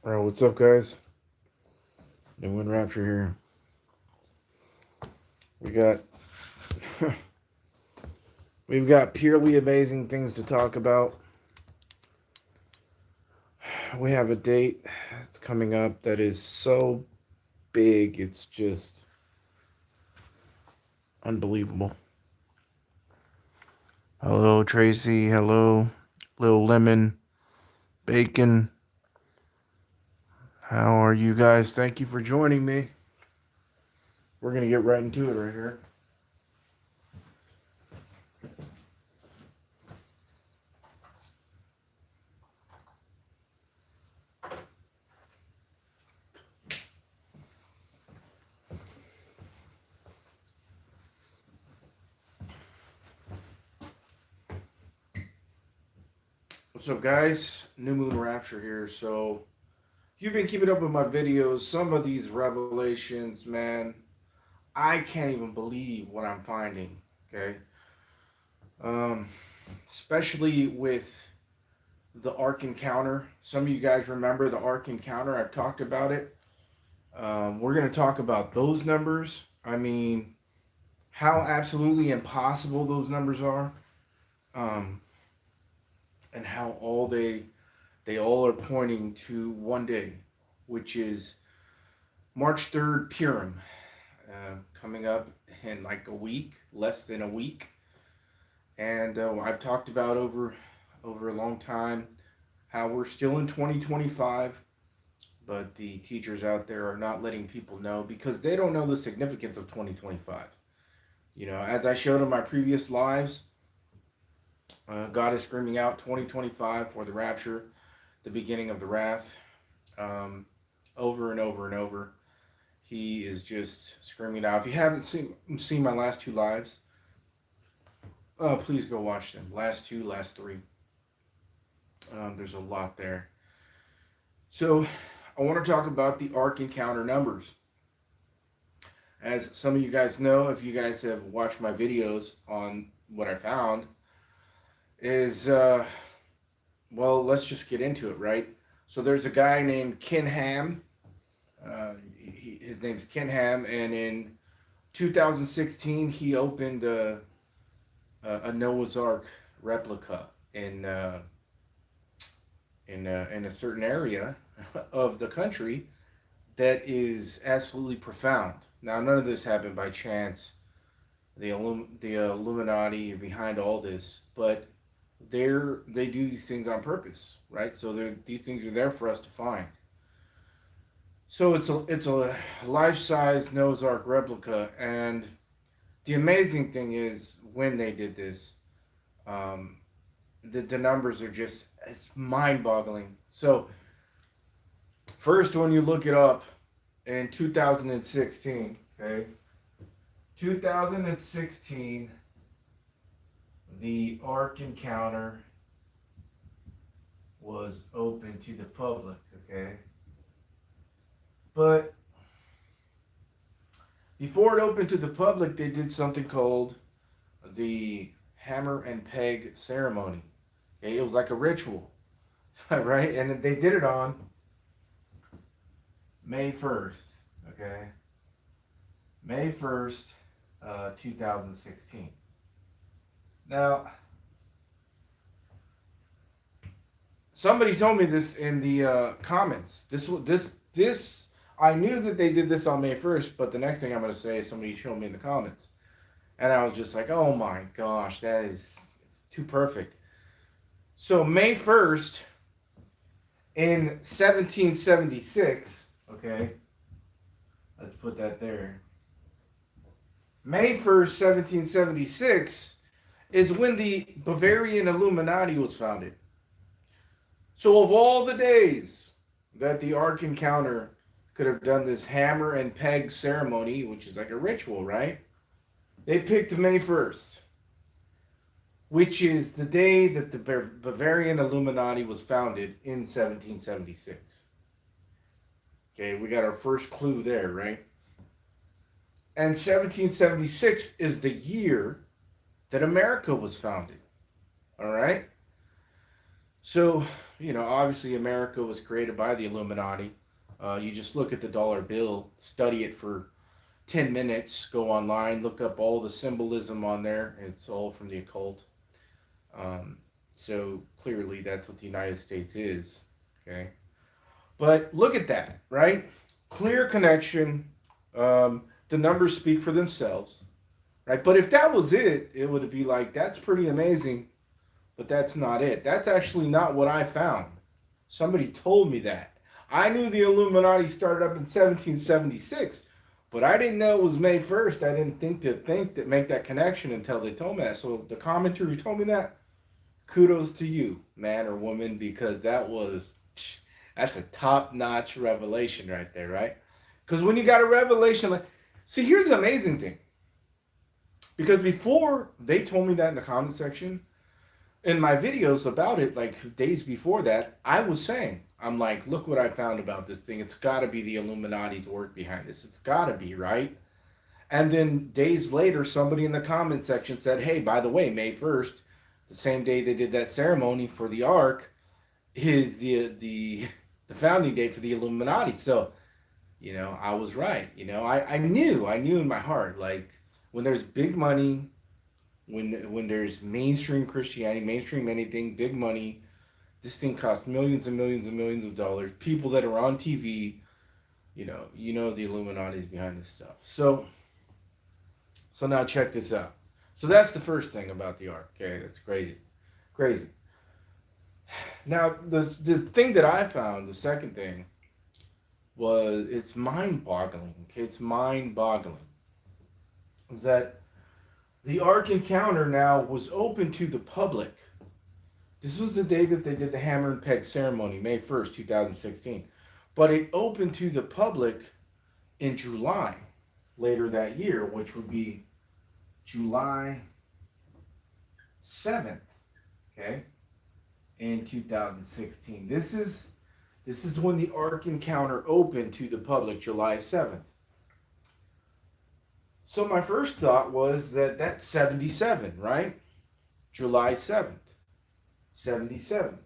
Alright, what's up, guys? New Rapture here. We got we've got purely amazing things to talk about. We have a date that's coming up that is so big, it's just unbelievable. Hello, Tracy. Hello, Little Lemon, Bacon. How are you guys? Thank you for joining me. We're gonna get right into it right here. What's up, guys? New Moon Rapture here. So, if you've been keeping up with my videos, some of these revelations, man, I can't even believe what I'm finding. Okay, um, especially with the Ark Encounter. Some of you guys remember the Ark Encounter. I've talked about it. We're going to talk about those numbers. I mean, how absolutely impossible those numbers are, um, and how they all are pointing to one day, which is March 3rd, Purim, coming up in like a week, less than a week. And I've talked about over a long time how we're still in 2025, but the teachers out there are not letting people know because they don't know the significance of 2025. You know, as I showed in my previous lives, God is screaming out 2025 for the rapture, the beginning of the wrath, over and over and over. He is just screaming out. If you haven't seen my last two lives, please go watch them. Last two, last three. There's a lot there. So I want to talk about the Ark Encounter numbers. As some of you guys know, if you guys have watched my videos on what I found, is, well, let's just get into it, right? So there's a guy named Ken Ham. His name's Ken Ham, and in 2016 he opened a Noah's Ark replica in a certain area of the country that is absolutely profound. Now, none of this happened by chance. The Illuminati are behind all this, but they do these things on purpose, right? So these things are there for us to find. So it's a life-size Noah's Ark replica, and the amazing thing is when they did this, the numbers are just, it's mind-boggling. So first, when you look it up in 2016, okay, 2016, the Ark Encounter was open to the public, okay? But before it opened to the public, they did something called the hammer and peg ceremony. Okay, it was like a ritual, right? And they did it on May 1st, okay? May 1st, 2016. Now, somebody told me this in the comments. This. I knew that they did this on May 1st, but the next thing I'm going to say is somebody showed me in the comments, and I was just like, "Oh my gosh, it's too perfect." So May 1st in 1776. Okay, let's put that there. May 1st, 1776 is when the Bavarian Illuminati was founded. So of all the days that the Ark Encounter could have done this hammer and peg ceremony, which is like a ritual, right? They picked May 1st, which is the day that the Bavarian Illuminati was founded in 1776. Okay, we got our first clue there, right? And 1776 is the year that America was founded. All right? So, obviously America was created by the Illuminati. You just look at the dollar bill, study it for 10 minutes, go online, look up all the symbolism on there. It's all from the occult. Um, so clearly that's what the United States is. Okay. But look at that, right? Clear connection. The numbers speak for themselves, right? But if that was it, it would be like, that's pretty amazing, but that's not it. That's actually not what I found. Somebody told me that. I knew the Illuminati started up in 1776, but I didn't know it was May 1st. I didn't think that make that connection until they told me that. So the commenter who told me that, kudos to you, man or woman, because that's a top-notch revelation right there, right? Because when you got a revelation like, see, here's the amazing thing. Because before they told me that in the comment section, in my videos about it, like days before that, I was saying, I'm like, look what I found about this thing. It's got to be the Illuminati's work behind this. It's got to be, right? And then days later, somebody in the comment section said, hey, by the way, May 1st, the same day they did that ceremony for the Ark, is the founding day for the Illuminati. So, I was right. I knew in my heart, like, when there's big money, when there's mainstream Christianity, mainstream anything, big money, this thing costs millions and millions and millions of dollars. People that are on TV, the Illuminati is behind this stuff. So now check this out. So that's the first thing about the Ark. Okay, that's crazy, crazy. Now the thing that I found, the second thing, was it's mind-boggling. Okay, it's mind-boggling. Is that the Ark Encounter now was open to the public. This was the day that they did the hammer and peg ceremony, May 1st, 2016. But it opened to the public in July, later that year, which would be July 7th, okay, in 2016. This is when the Ark Encounter opened to the public, July 7th. So my first thought was that that's 77, right? July 7th, 77.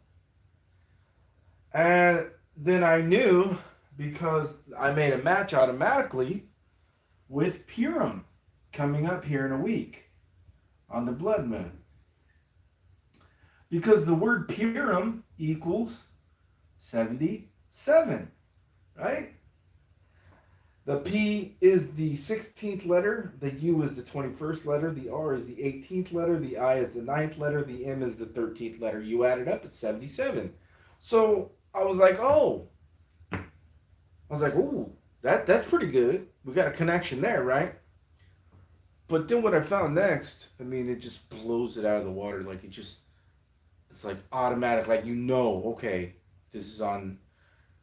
And then I knew, because I made a match automatically with Purim coming up here in a week on the blood moon. Because the word Purim equals 77, right? The P is the 16th letter, the U is the 21st letter, the R is the 18th letter, the I is the 9th letter, the M is the 13th letter. You add it up, it's 77. So I was like, ooh, that's pretty good. We got a connection there, right? But then what I found next, it just blows it out of the water. Like it's like automatic, like okay, this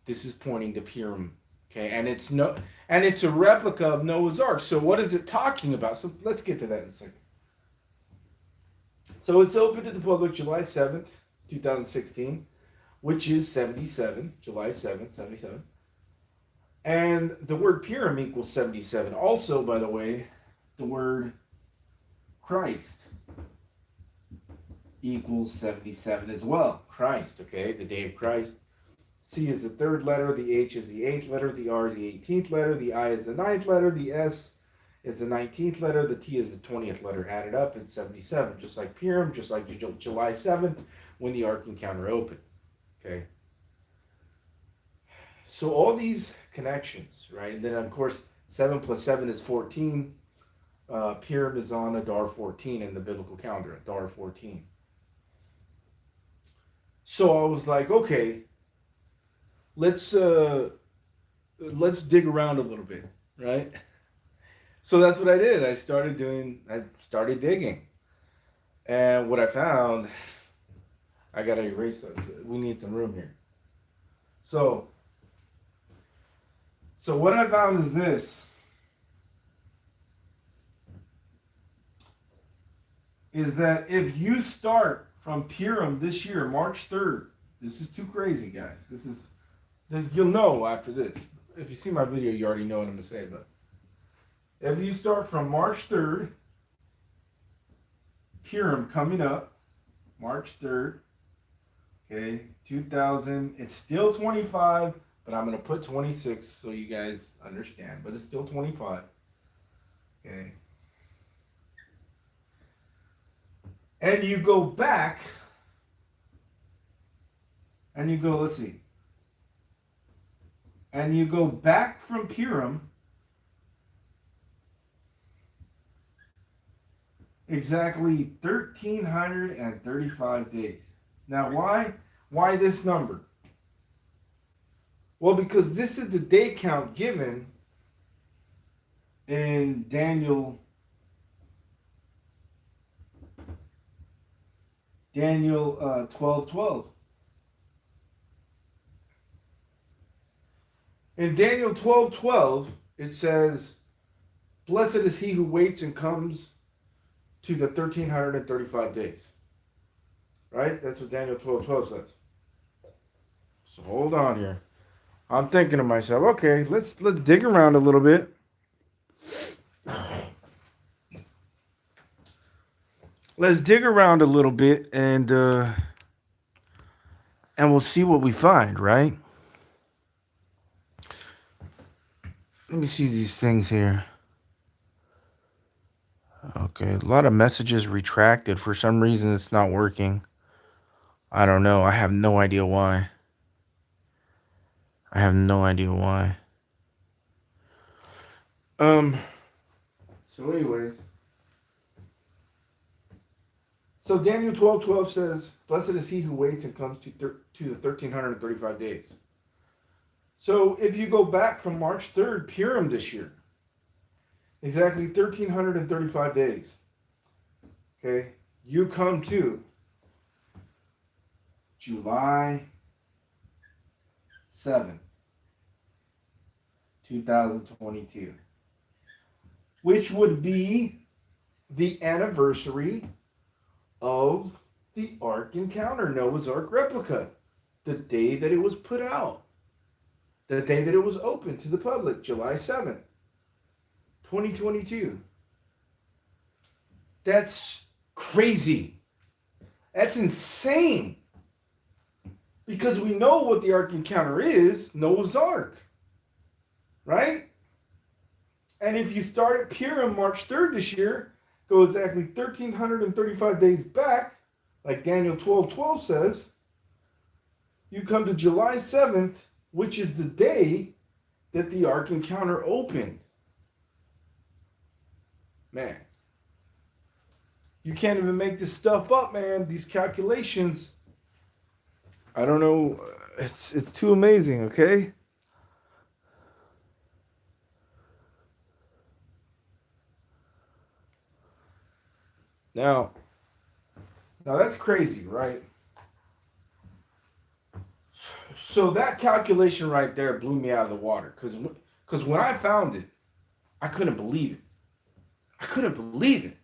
is pointing to Purim. Okay, and it's a replica of Noah's Ark. So what is it talking about? So let's get to that in a second. So it's open to the public July 7th, 2016, which is 77, July 7th, 77. And the word Purim equals 77. Also, by the way, the word Christ equals 77 as well. Christ, okay, the day of Christ. C is the third letter, the H is the 8th letter, the R is the 18th letter, the I is the 9th letter, the S is the 19th letter, the T is the 20th letter. Added up, it's 77, just like Purim, just like July 7th, when the Ark Encounter opened. Okay. So all these connections, right? And then, of course, 7 plus 7 is 14. Purim is on Adar 14 in the biblical calendar, Adar 14. So I was like, okay, let's dig around a little bit, right? So that's what I did. I started digging. And what I found, I got to erase this. We need some room here. So what I found is this. Is that if you start from Purim this year, March 3rd, this is too crazy, guys. This you'll know after this. If you see my video, you already know what I'm going to say, but if you start from March 3rd, Purim coming up, March 3rd, Okay, 2000. It's still 25, but I'm going to put 26 so you guys understand. But it's still 25. Okay. And you go back and you go, let's see. And you go back from Purim exactly 1,335 days. Now, why this number? Well, because this is the day count given in Daniel 12:12. In Daniel 12:12, it says, "Blessed is he who waits and comes to the 1,335 days." Right? That's what Daniel 12:12 says. So hold on here. I'm thinking to myself, okay, let's dig around a little bit. Let's dig around a little bit and we'll see what we find, right? Let me see these things here. Okay, a lot of messages retracted. For some reason, it's not working. I don't know. I have no idea why. I have no idea why. So anyways. So Daniel 12:12 says, "Blessed is he who waits and comes to the 1,335 days." So if you go back from March 3rd, Purim this year, exactly 1,335 days. Okay, you come to July 7th, 2022, which would be the anniversary of the Ark Encounter, Noah's Ark replica, the day that it was put out, the day that it was open to the public, July 7th, 2022. That's crazy. That's insane. Because we know what the Ark Encounter is, Noah's Ark. Right? And if you start at Purim March 3rd this year, go exactly 1,335 days back, like Daniel 12:12 says, you come to July 7th, which is the day that the Ark Encounter opened. Man, you can't even make this stuff up, man. These calculations, I don't know, it's too amazing, okay? Now that's crazy, right? So that calculation right there blew me out of the water because when I found it, I couldn't believe it. I couldn't believe it.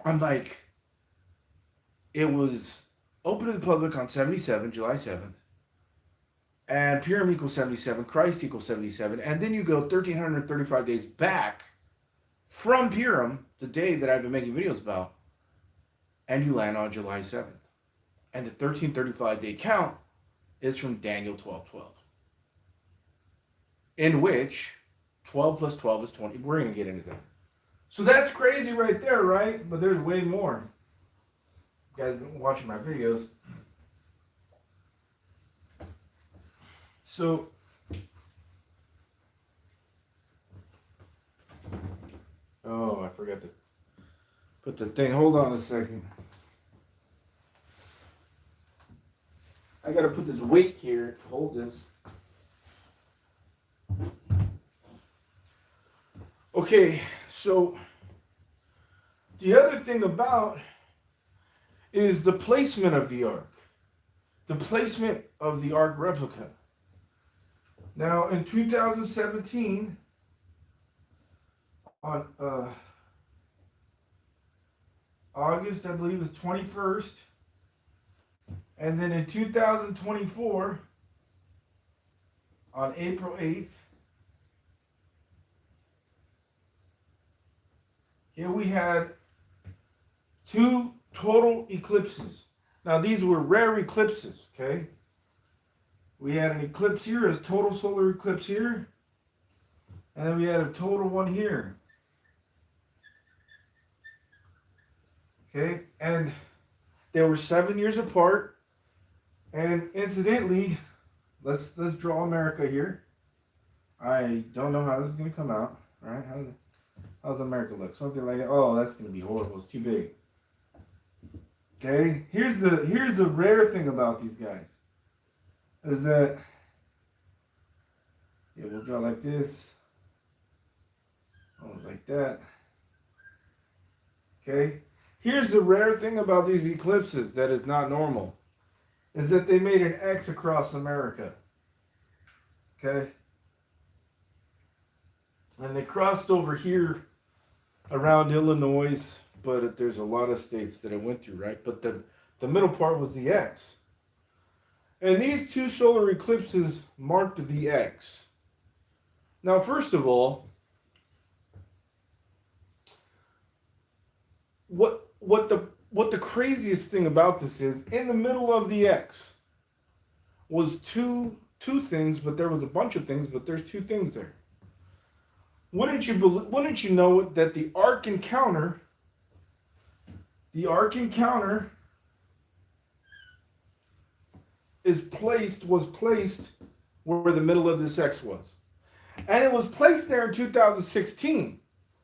I'm like, it was open to the public on 77, July 7th, and Purim equals 77, Christ equals 77, and then you go 1,335 days back from Purim, the day that I've been making videos about, and you land on July 7th. And the 1,335 day count is from Daniel 12:12, in which 12 plus 12 is 20. We're going to get into that. So that's crazy right there, right? But there's way more. You guys have been watching my videos. So, oh, I forgot to put the thing. Hold on a second. I got to put this weight here to hold this. Okay, so the other thing about is the placement of the Ark. The placement of the Ark replica. Now, in 2017, on August, I believe, was 21st, and then in 2024, on April 8th, here we had two total eclipses. Now, these were rare eclipses, okay? We had an eclipse here, a total solar eclipse here, and then we had a total one here. Okay, and they were 7 years apart. And incidentally, let's draw America here. I don't know how this is gonna come out. All right, how's America look? Something like, oh, that's gonna be horrible. It's too big. Okay, here's the rare thing about these guys is that we'll draw like this, almost like that. Okay, here's the rare thing about these eclipses that is not normal, is that they made an X across America. Okay, and they crossed over here around Illinois, but there's a lot of states that it went through, right? But the middle part was the X. And these two solar eclipses marked the X. Now, first of all, what the craziest thing about this is, in the middle of the X was two things, but there was a bunch of things, but there's two things there. Wouldn't you know it, that the Ark Encounter was placed where the middle of this X was. And it was placed there in 2016.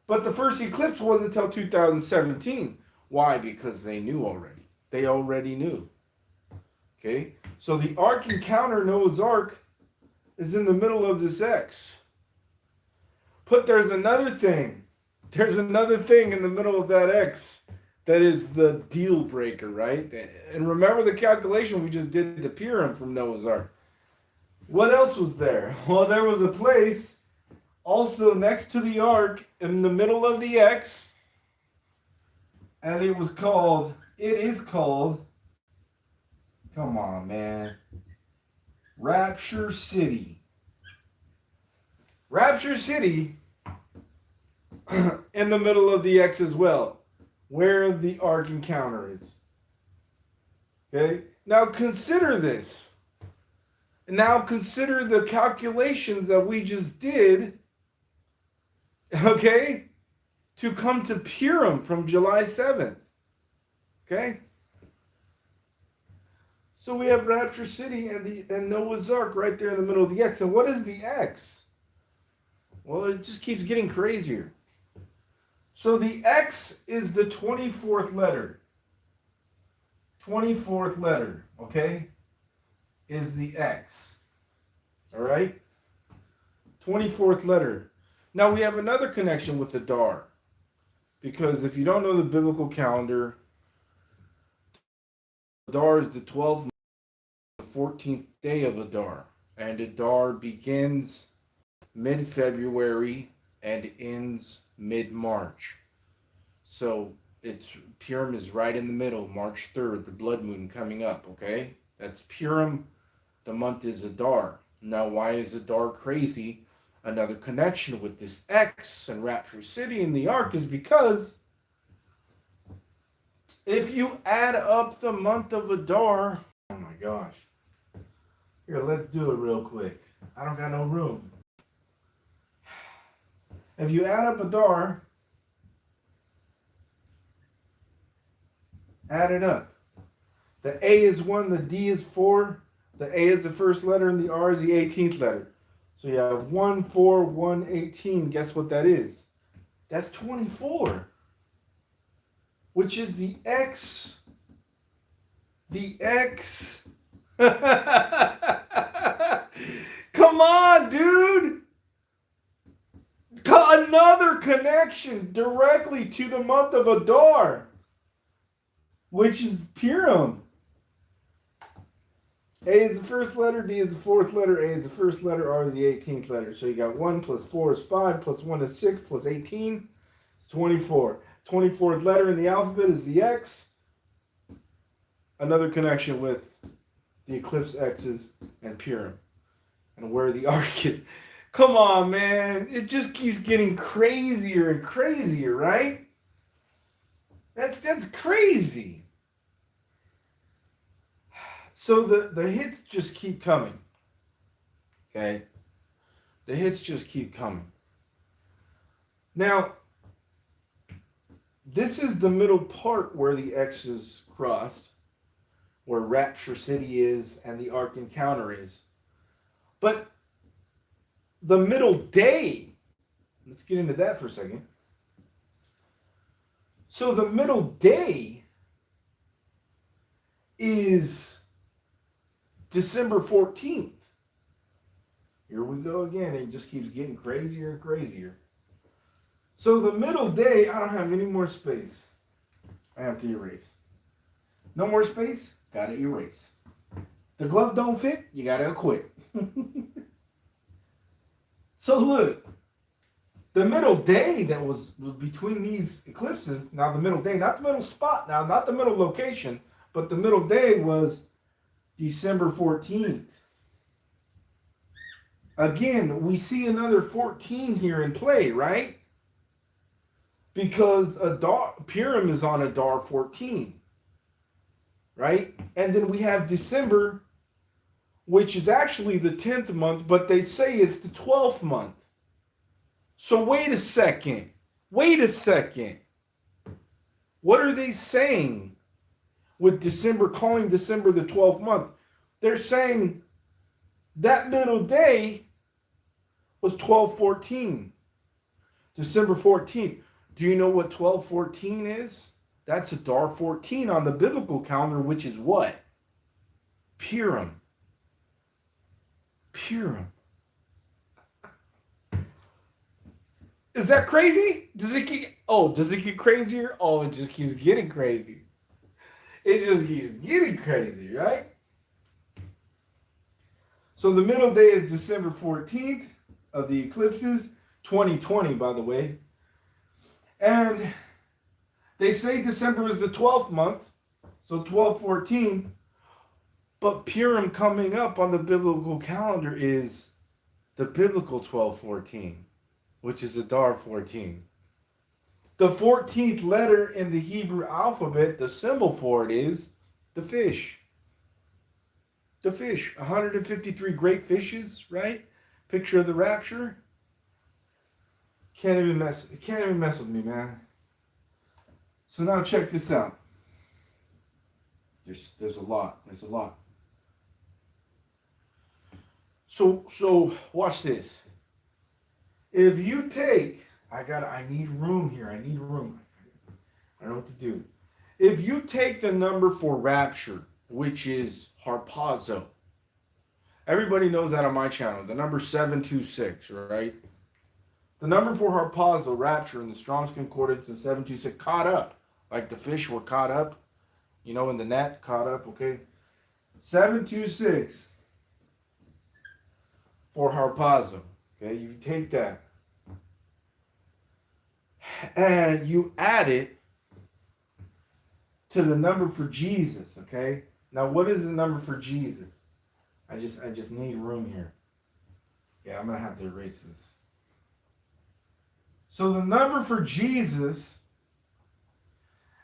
But the first eclipse wasn't until 2017. Why? Because they knew already. They already knew. Okay? So the Ark Encounter, Noah's Ark, is in the middle of this X. But there's another thing. There's another thing in the middle of that X that is the deal breaker, right? And remember the calculation we just did to Purim from Noah's Ark. What else was there? Well, there was a place also next to the Ark in the middle of the X, and it is called, come on, man, Rapture City. Rapture City in the middle of the X as well, where the Ark Encounter is. Okay? Now consider this. Now consider the calculations that we just did, okay, to come to Purim from July 7th. Okay? So we have Rapture City and Noah's Ark right there in the middle of the X. And what is the X? Well, it just keeps getting crazier. So the X is the 24th letter. 24th letter, okay, is the X. All right? 24th letter. Now we have another connection with the Dar. Because if you don't know the biblical calendar, Adar is the 12th, the 14th day of Adar. And Adar begins mid-February and ends mid-March. So Purim is right in the middle, March 3rd, the blood moon coming up, okay? That's Purim. The month is Adar. Now, why is Adar crazy? Another connection with this X and Rapture City and the Ark is because if you add up the month of Adar, oh my gosh. Here, let's do it real quick. I don't got no room. If you add up Adar, add it up. The A is 1, the D is 4, the A is the first letter, and the R is the 18th letter. So you have 1, 4, 1, 18. Guess what that is? That's 24. Which is the X. The X. Come on, dude. Another connection directly to the month of Adar, which is Purim. A is the first letter, D is the fourth letter, A is the first letter, R is the 18th letter. So you got 1 plus 4 is 5, plus 1 is 6, plus 18 is 24. 24th letter in the alphabet is the X. Another connection with the eclipse X's and Purim and where the Ark is. Come on, man. It just keeps getting crazier and crazier, right? That's crazy. So the hits just keep coming. Okay? The hits just keep coming. Now, this is the middle part where the X's crossed, where Rapture City is and the Ark Encounter is. But the middle day, let's get into that for a second. So the middle day is December 14th. Here we go again. It just keeps getting crazier and crazier. So the middle day, I don't have any more space. I have to erase. No more space? Gotta erase. The glove don't fit? You gotta quit. So look, the middle day that was between these eclipses, now the middle day, not the middle spot now, not the middle location, but the middle day was December 14th. Again, we see another 14 here in play, right? Because Purim is on Adar 14, right? And then we have December, which is actually the 10th month, but they say it's the 12th month. So wait a second. Wait a second. What are they saying with December, calling December the 12th month? They're saying that middle day was 12/14, December 14th. Do you know what 12/14 is? That's Adar 14 on the biblical calendar, which is what? Purim. Purim. Is that crazy? Does it get crazier? Oh, it just keeps getting crazy. It just keeps getting crazy, right? So the middle day is December 14th of the eclipses, 2020, by the way. And they say December is the 12th month, so 12/14. But Purim coming up on the biblical calendar is the biblical 12/14, which is Adar 14. The 14th letter in the Hebrew alphabet, the symbol for it is the fish. The fish. 153 great fishes, right? Picture of the rapture. Can't even mess with me, man. So now check this out. There's a lot. There's a lot. So watch this. If you take, I need room here. I need room. I don't know what to do. If you take the number for rapture, which is harpazo, everybody knows that on my channel, the number 726, right? The number for harpazo, rapture, in the Strong's Concordance is 726, caught up, like the fish were caught up, in the net, caught up, okay? 726 for harpazo, okay? You take that and you add it to the number for Jesus, okay? Now, what is the number for Jesus? I just need room here. Yeah, I'm going to have to erase this. So the number for Jesus,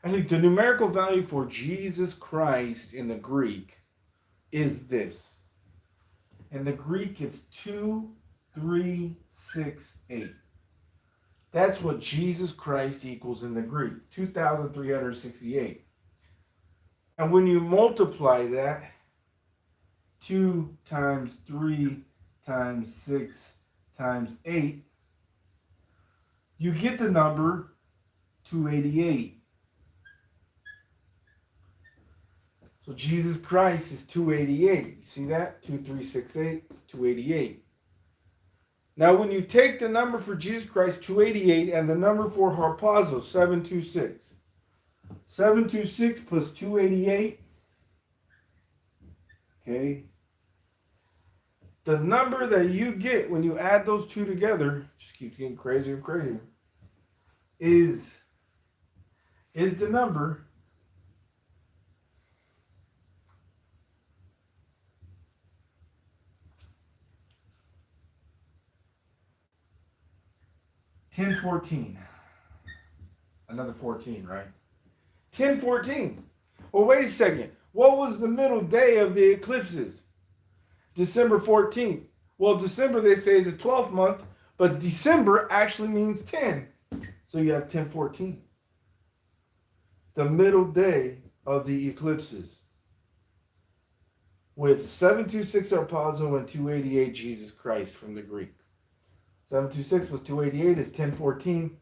I think the numerical value for Jesus Christ in the Greek is this. In the Greek, it's 2368. That's what Jesus Christ equals in the Greek, 2,368. And when you multiply that, 2 times 3 times 6 times 8, you get the number 288. So Jesus Christ is 288. You see that? 2368 is 288. Now when you take the number for Jesus Christ, 288, and the number for harpazo, 726. 726 plus 288. Okay. The number that you get when you add those two together, just keeps getting crazier and crazier, is the number 1014. Another 14, right? 1014. Well, wait a second. What was the middle day of the eclipses? December 14th. Well, December they say is the 12th month, but December actually means 10. So you have 1014. The middle day of the eclipses. With 726 Arpazo and 288 Jesus Christ from the Greek. 726 was 288 is 1014.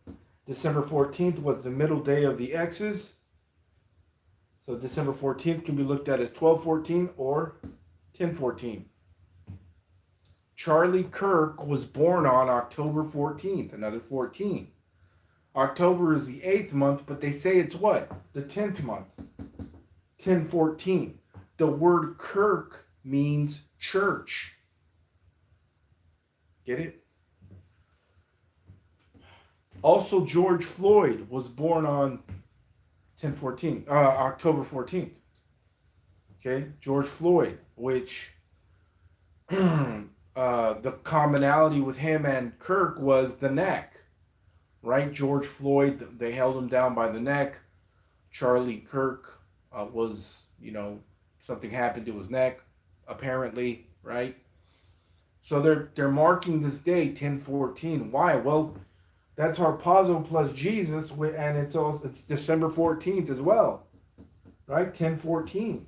December 14th was the middle day of the X's. So December 14th can be looked at as 1214 or 1014. Charlie Kirk was born on October 14th, another 14. October is the 8th month, but they say it's what? The 10th month. 1014. The word Kirk means church. Get it? Also, George Floyd was born on October 14th. Okay, George Floyd, which the commonality with him and Kirk was the neck, right? George Floyd, they held him down by the neck. Charlie Kirk was, something happened to his neck, apparently, right? So they're marking this day 1014. Why? Well, that's Harpazo plus Jesus, and it's December 14th as well, right? 1014,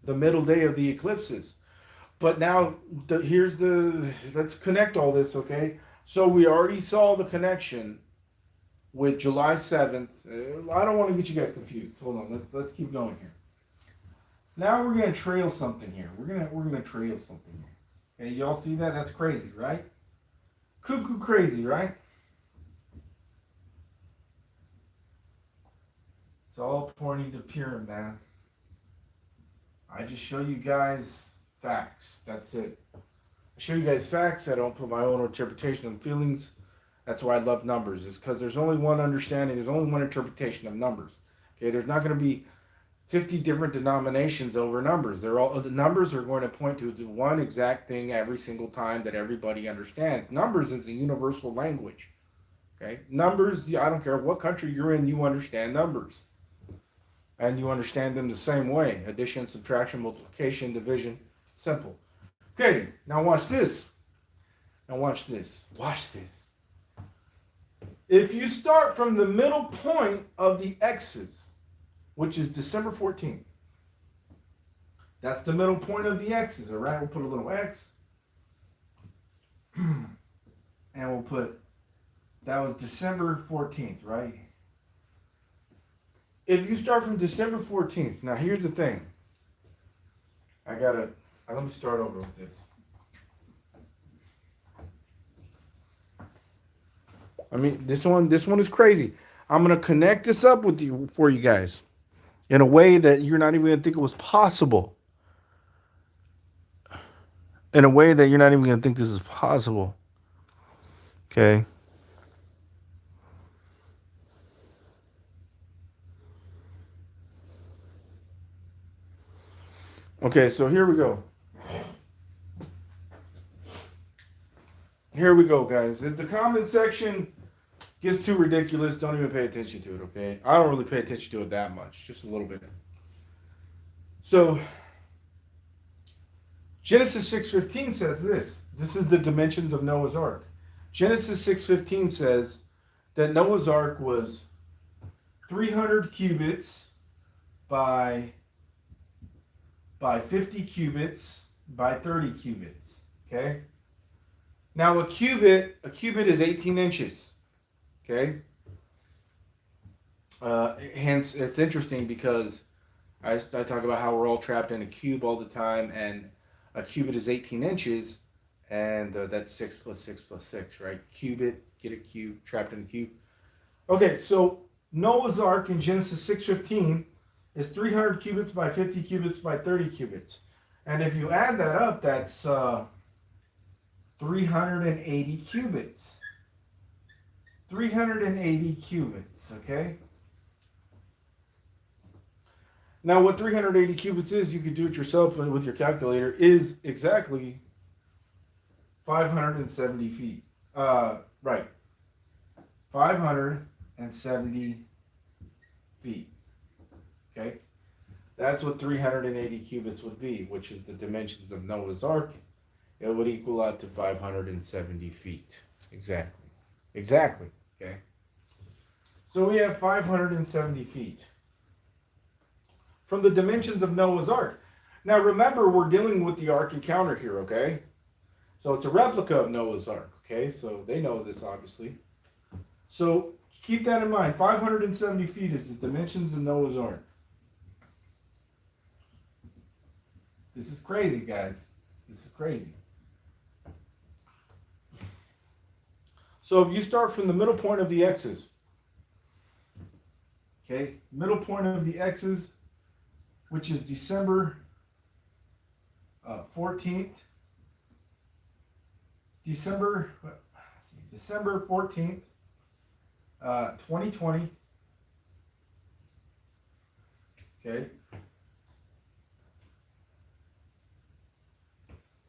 the middle day of the eclipses. But now let's connect all this, okay? So we already saw the connection with July 7th. I don't want to get you guys confused. Hold on, let's keep going here. Now we're gonna trail something here. We're gonna trail something here. Okay, y'all see that? That's crazy, right? Cuckoo crazy, right? It's all pointing to Purim, man. I just show you guys facts. That's it. I show you guys facts. I don't put my own interpretation and feelings. That's why I love numbers. It's because there's only one understanding. There's only one interpretation of numbers. Okay, there's not going to be 50 different denominations over numbers. The numbers are going to point to the one exact thing every single time that everybody understands. Numbers is a universal language. Okay, numbers. I don't care what country you're in. You understand numbers. And you understand them the same way. Addition, subtraction, multiplication, division. Simple. Okay, now watch this. Watch this. If you start from the middle point of the X's, which is December 14th, that's the middle point of the X's, all right? We'll put a little X. And we'll put, that was December 14th, right? If you start from December 14th, now here's the thing. Let me start over with this. I mean, this one is crazy. I'm going to connect this up with you for you guys in a way that you're not even going to think it was possible. In a way that you're not even going to think this is possible. Okay. Okay, so here we go. Here we go, guys. If the comment section gets too ridiculous, don't even pay attention to it, okay? I don't really pay attention to it that much, just a little bit. So, Genesis 6:15 says this. This is the dimensions of Noah's Ark. Genesis 6:15 says that Noah's Ark was 300 cubits by 50 cubits by 30 cubits, okay? Now a cubit is 18 inches, okay? Hence, it's interesting because I talk about how we're all trapped in a cube all the time, and a cubit is 18 inches, and that's 6 plus 6 plus 6, right? Cubit, get a cube, trapped in a cube. Okay, so Noah's Ark in Genesis 6:15 is 300 cubits by 50 cubits by 30 cubits. And if you add that up, that's 380 cubits. 380 cubits, okay? Now, what 380 cubits is, you could do it yourself with your calculator, is exactly 570 feet. Right. 570 feet. Okay? That's what 380 cubits would be, which is the dimensions of Noah's Ark. It would equal out to 570 feet. Exactly. Exactly. Okay. So we have 570 feet from the dimensions of Noah's Ark. Now remember, we're dealing with the Ark Encounter here, okay? So it's a replica of Noah's Ark, okay? So they know this, obviously. So keep that in mind. 570 feet is the dimensions of Noah's Ark. This is crazy, guys. This is crazy. So if you start from the middle point of the X's, okay, middle point of the X's, which is December 14th, December 14th, 2020, okay,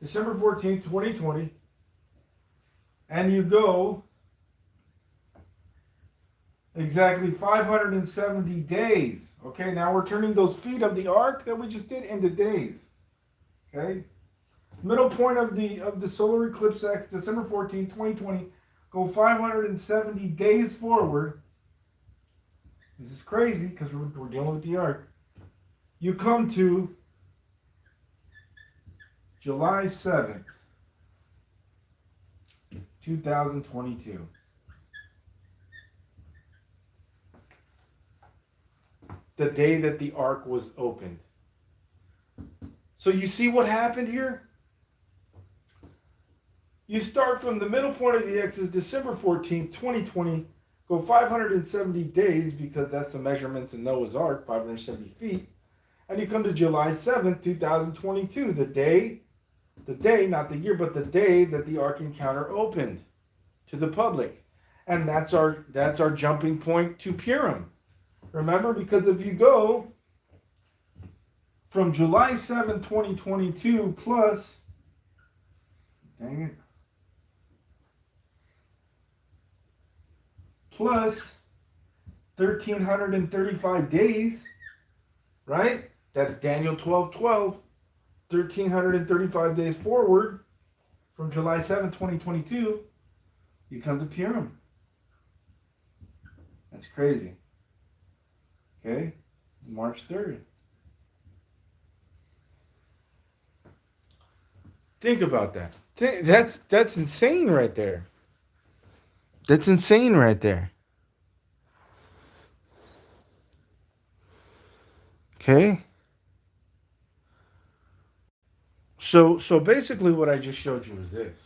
December 14th, 2020, and you go exactly 570 days. Okay, now we're turning those feet of the ark that we just did into days. Okay, middle point of the solar eclipse X, December 14, 2020, go 570 days forward. This is crazy because we're dealing with the ark. You come to July 7th, 2022. The day that the ark was opened. So you see what happened here? You start from the middle point of the X is December 14th, 2020, go 570 days because that's the measurements in Noah's Ark, 570 feet, and you come to July 7th, 2022, the day, not the year, but the day that the Ark Encounter opened to the public. And that's our jumping point to Purim. Remember, because if you go from July 7, 2022 plus, dang it, plus 1,335 days, right? That's Daniel 12:12. 1,335 days forward from July 7, 2022, you come to Purim. That's crazy. Okay? March 3rd. Think about that. That's insane right there. That's insane right there. Okay? So basically what I just showed you is this.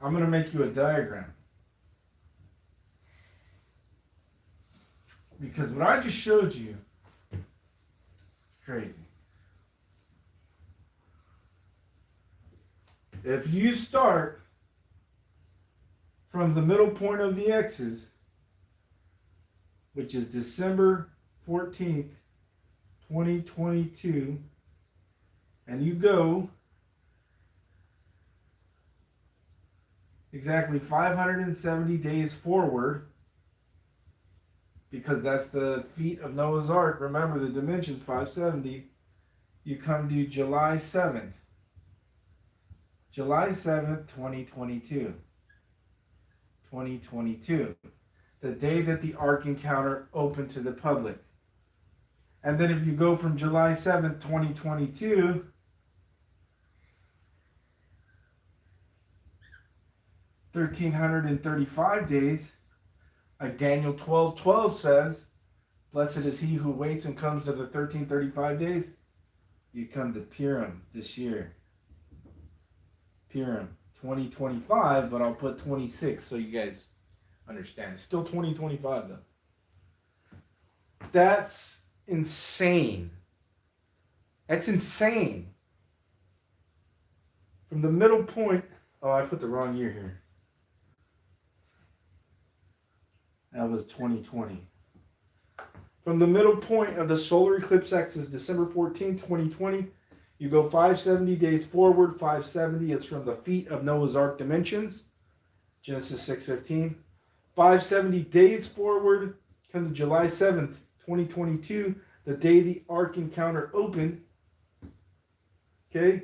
I'm going to make you a diagram. Because what I just showed you is crazy. If you start from the middle point of the X's, which is December 14th, 2022, and you go exactly 570 days forward, because that's the feet of Noah's Ark. Remember, the dimensions 570. You come to July 7th. July 7th, 2022. 2022. The day that the Ark Encounter opened to the public. And then if you go from July 7th, 2022, $1,335 days, like Daniel 12:12 says, blessed is he who waits and comes to the 1,335 days. You come to Purim this year. Purim 2025, but I'll put 26 so you guys understand. It's still 2025 though. That's insane. That's insane. From the middle point, oh, I put the wrong year here. That was 2020. From the middle point of the solar eclipse X is December 14, 2020. You go 570 days forward. 570 is from the feet of Noah's Ark dimensions. Genesis 6:15. 570 days forward. Come to July 7th, 2022. the day the Ark Encounter opened. Okay?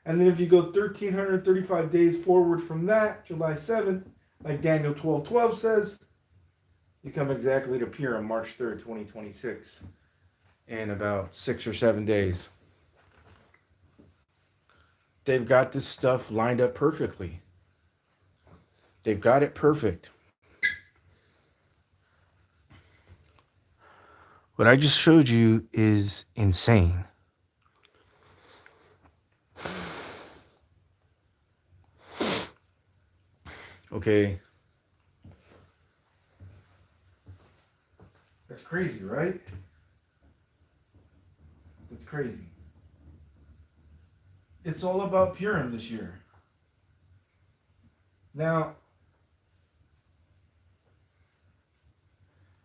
And then if you go 1,335 days forward from that, July 7th, like Daniel 12:12 says, you come exactly to appear on March 3rd, 2026, in about 6 or 7 days. They've got this stuff lined up perfectly. They've got it perfect. What I just showed you is insane. Okay. That's crazy, right? That's crazy. It's all about Purim this year. Now,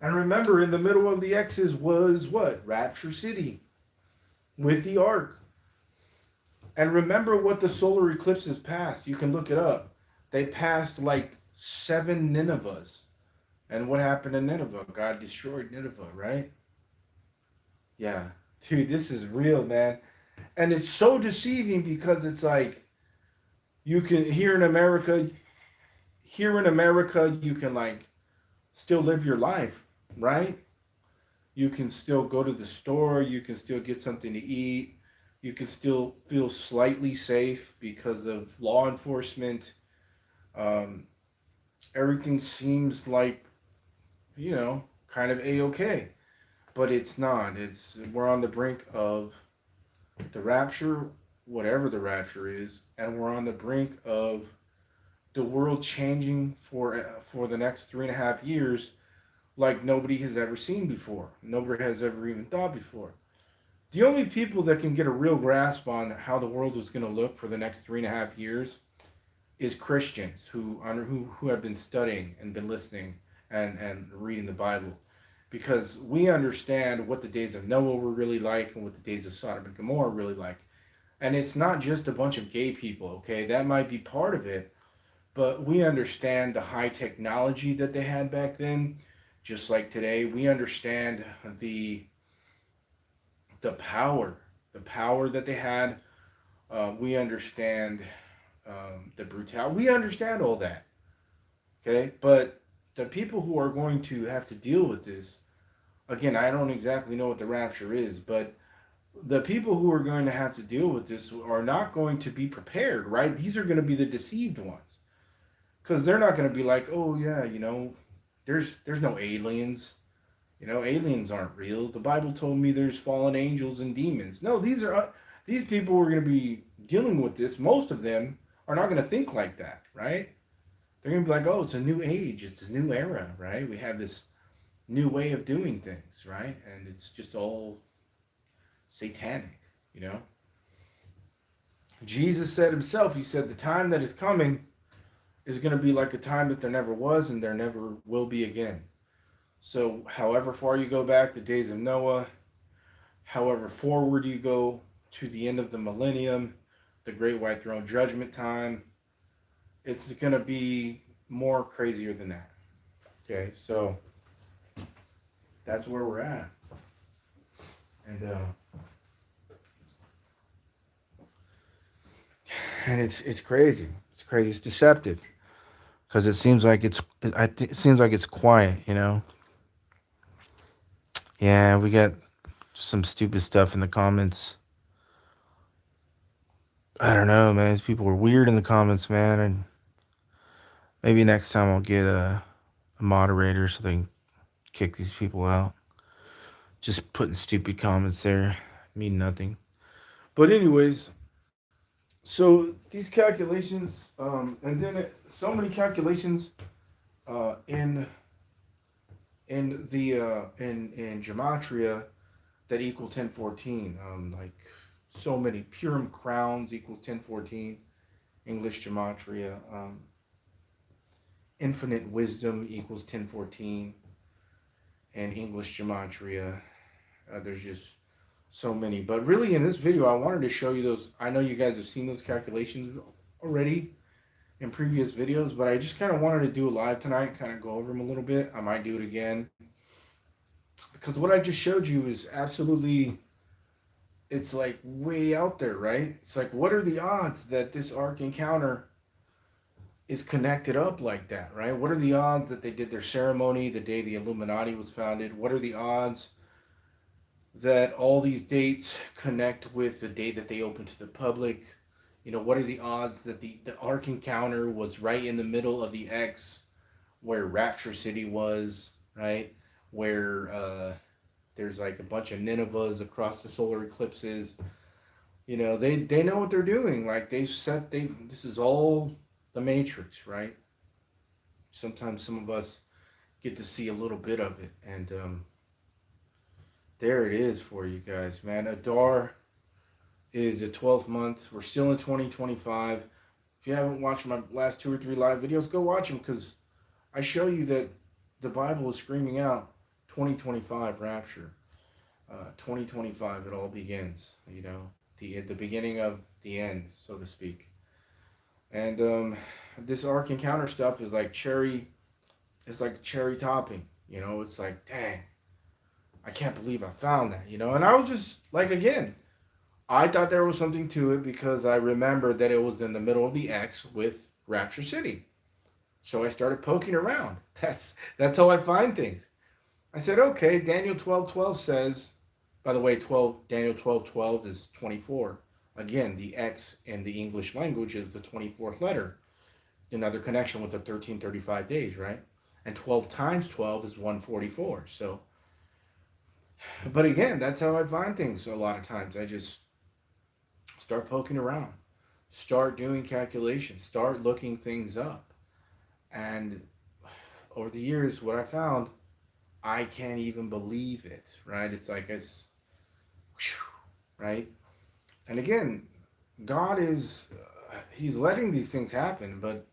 and remember, in the middle of the X's was what? Rapture City with the Ark. And remember what the solar eclipses passed. You can look it up. They passed like 7 Ninevehs. And what happened in Nineveh? God destroyed Nineveh, right? Yeah. Dude, this is real, man. And it's so deceiving because it's like you can here in America, you can like still live your life, right? You can still go to the store, you can still get something to eat, you can still feel slightly safe because of law enforcement. Um, Everything seems like, kind of a-okay, but it's not. We're on the brink of the rapture, whatever the rapture is, and we're on the brink of the world changing for the next 3.5 years like nobody has ever seen before. Nobody has ever even thought before. The only people that can get a real grasp on how the world is going to look for the next 3.5 years is Christians who have been studying and been listening and reading the Bible, because we understand what the days of Noah were really like and what the days of Sodom and Gomorrah really like. And it's not just a bunch of gay people, okay? That might be part of it, but we understand the high technology that they had back then, just like today. We understand the power, that they had. We understand the brutality. We understand all that, okay? But the people who are going to have to deal with this, again, I don't exactly know what the rapture is, but the people who are going to have to deal with this are not going to be prepared, right? These are going to be the deceived ones, because they're not going to be like, oh yeah, there's no aliens. Aliens aren't real. The Bible told me there's fallen angels and demons. No, these people who are going to be dealing with this. Most of them are not going to think like that, right? They're going to be like, oh, it's a new age, it's a new era, right? We have this new way of doing things, right? And it's just all satanic, you know. Jesus said himself, he said, the time that is coming is going to be like a time that there never was and there never will be again. So, however far you go back, the days of Noah, however forward you go to the end of the millennium, the Great White Throne Judgment time, it's going to be more crazier than that. Okay, so that's where we're at. And it's crazy. It's crazy. It's deceptive because it seems like it seems like it's quiet. Yeah, we got some stupid stuff in the comments. I don't know, man. These people are weird in the comments, man. And maybe next time I'll get a moderator so they can kick these people out. Just putting stupid comments there mean nothing. But anyways, so these calculations, and then so many calculations in in Gematria that equal 1014. Like so many Purim crowns equals 1014. English Gematria. Infinite wisdom equals 1014. And English Gematria. There's just so many. But really, in this video, I wanted to show you those. I know you guys have seen those calculations already in previous videos, but I just kind of wanted to do a live tonight, kind of go over them a little bit. I might do it again because what I just showed you is absolutely, it's like way out there, right? It's like, what are the odds that this Ark Encounter is connected up like that, right? What are the odds that they did their ceremony the day the Illuminati was founded? What are the odds that all these dates connect with the day that they opened to the public? You know, what are the odds that the Ark Encounter was right in the middle of the X where Rapture City was, right? Where there's like a bunch of Ninevehs across the solar eclipses. You know, they know what they're doing. Like they this is all the Matrix, right? Sometimes some of us get to see a little bit of it, and there it is for you guys, man. Adar is the 12th month. We're still in 2025. If you haven't watched my last 2 or 3 live videos, go watch them, because I show you that the Bible is screaming out 2025 rapture. 2025, it all begins. You know, the beginning of the end, so to speak. And this Ark Encounter stuff is like cherry. It's like cherry topping. You know, it's like, dang, I can't believe I found that. You know, and I was just like, again, I thought there was something to it because I remembered that it was in the middle of the X with Rapture City. So I started poking around. That's how I find things. I said, okay, Daniel 12:12 says, by the way, 12 Daniel 12:12 is 24. Again, the X in the English language is the 24th letter. Another connection with the 1335 days, right? And 12 times 12 is 144. So, but again, that's how I find things a lot of times. I just start poking around, start doing calculations, start looking things up. And over the years, what I found, I can't even believe it, right? It's like, right? And again, God is, he's letting these things happen, but,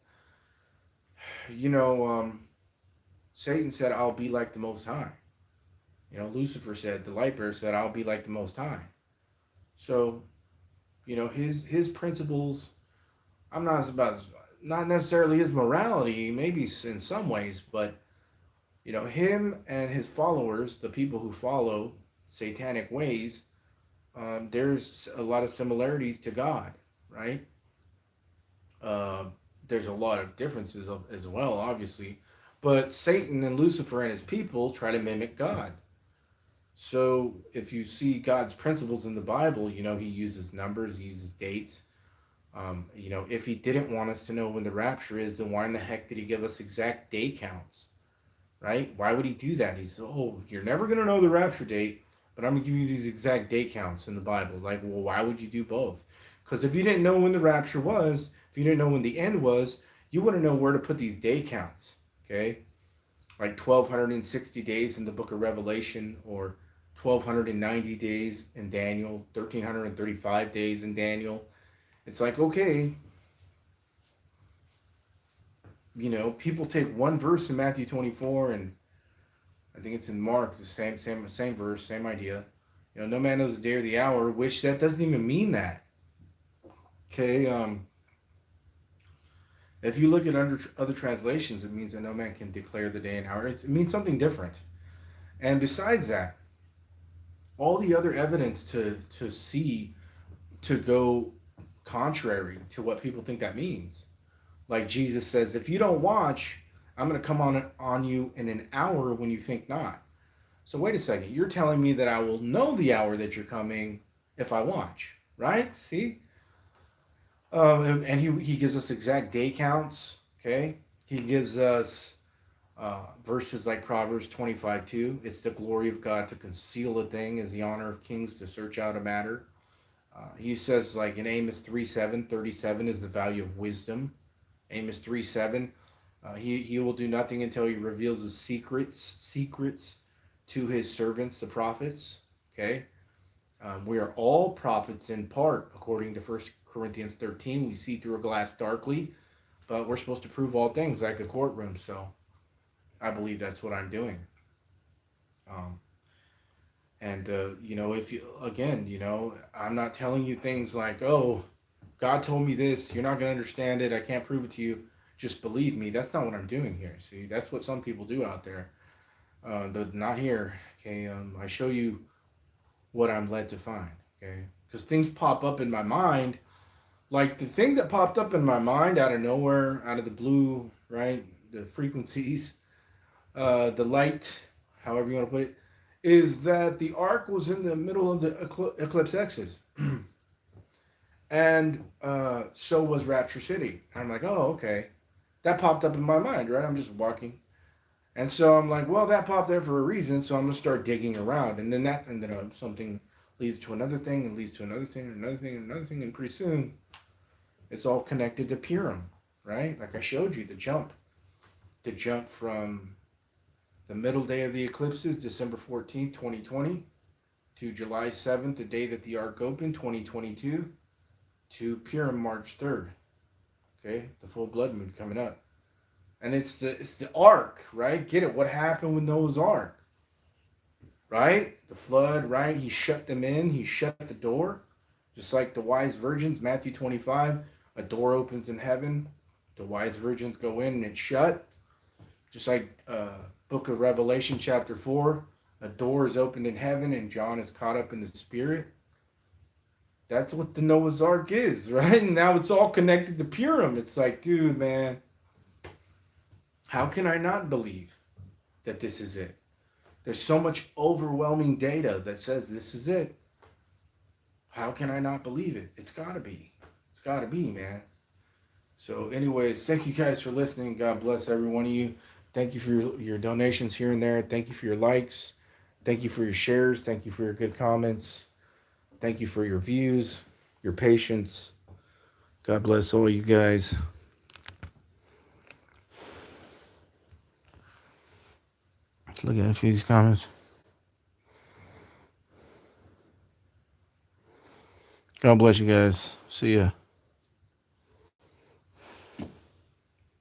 you know, Satan said, I'll be like the Most High. You know, Lucifer said, the light bearer said, I'll be like the Most High. So, you know, his principles, I'm not about, not necessarily his morality, maybe in some ways, but, you know, him and his followers, the people who follow satanic ways, there's a lot of similarities to God, right? Uh, there's a lot of differences as well, obviously. But Satan and Lucifer and his people try to mimic God. So if you see God's principles in the Bible, you know, he uses numbers, he uses dates. You know, if he didn't want us to know when the rapture is, then why in the heck did he give us exact day counts? Right? Why would he do that? He's, oh, you're never going to know the rapture date, but I'm going to give you these exact day counts in the Bible. Like, well, why would you do both? Because if you didn't know when the rapture was, if you didn't know when the end was, you wouldn't know where to put these day counts. Okay? Like 1,260 days in the book of Revelation, or 1,290 days in Daniel, 1,335 days in Daniel. It's like, okay, you know, people take one verse in Matthew 24, and I think it's in Mark, the same verse, same idea. You know, no man knows the day or the hour, which that doesn't even mean that. Okay, if you look at under other translations, it means that no man can declare the day and hour. It means something different. And besides that, all the other evidence to see to go contrary to what people think that means. Like Jesus says, if you don't watch, I'm going to come on you in an hour when you think not. So wait a second, you're telling me that I will know the hour that you're coming if I watch, right? See? And he gives us exact day counts, okay? He gives us verses like Proverbs 25:2. It's the glory of God to conceal a thing, is the honor of kings to search out a matter. He says, like in Amos 3:7, 37 is the value of wisdom. Amos 3:7, he will do nothing until he reveals his secrets to his servants, the prophets. Okay, we are all prophets in part, according to 1 Corinthians 13. We see through a glass darkly, but we're supposed to prove all things like a courtroom. So I believe that's what I'm doing. Um, and you know, if you again, you know, I'm not telling you things like, oh, God told me this. You're not going to understand it. I can't prove it to you. Just believe me. That's not what I'm doing here. See, that's what some people do out there. Not here. Okay. I show you what I'm led to find. Okay. Because things pop up in my mind. Like the thing that popped up in my mind out of nowhere, out of the blue, right? The frequencies, the light, however you want to put it, is that the ark was in the middle of the eclipse X's. And so was Rapture City. And I'm like, oh, okay. That popped up in my mind, right? I'm just walking. And so I'm like, well, that popped there for a reason, so I'm going to start digging around. And then that ended up something leads to another thing, and leads to another thing, and another thing, and another thing. And pretty soon, it's all connected to Purim, right? Like I showed you, the jump. The jump from the middle day of the eclipses, December 14th, 2020, to July 7th, the day that the Ark opened, 2022, to Purim, March 3rd. Okay, the full blood moon coming up. And it's the Ark, right? Get it? What happened with Noah's Ark? Right? The flood, right? He shut them in. He shut the door. Just like the wise virgins, Matthew 25, a door opens in heaven. The wise virgins go in and it's shut. Just like book of Revelation chapter 4, a door is opened in heaven and John is caught up in the spirit. That's what the Noah's Ark is, right? And now it's all connected to Purim. It's like, dude, man, how can I not believe that this is it? There's so much overwhelming data that says this is it. How can I not believe it? It's got to be. It's got to be, man. So anyways, thank you guys for listening. God bless every one of you. Thank you for your donations here and there. Thank you for your likes. Thank you for your shares. Thank you for your good comments. Thank you for your views, your patience. God bless all you guys. Let's look at a few of these comments. God bless you guys. See ya.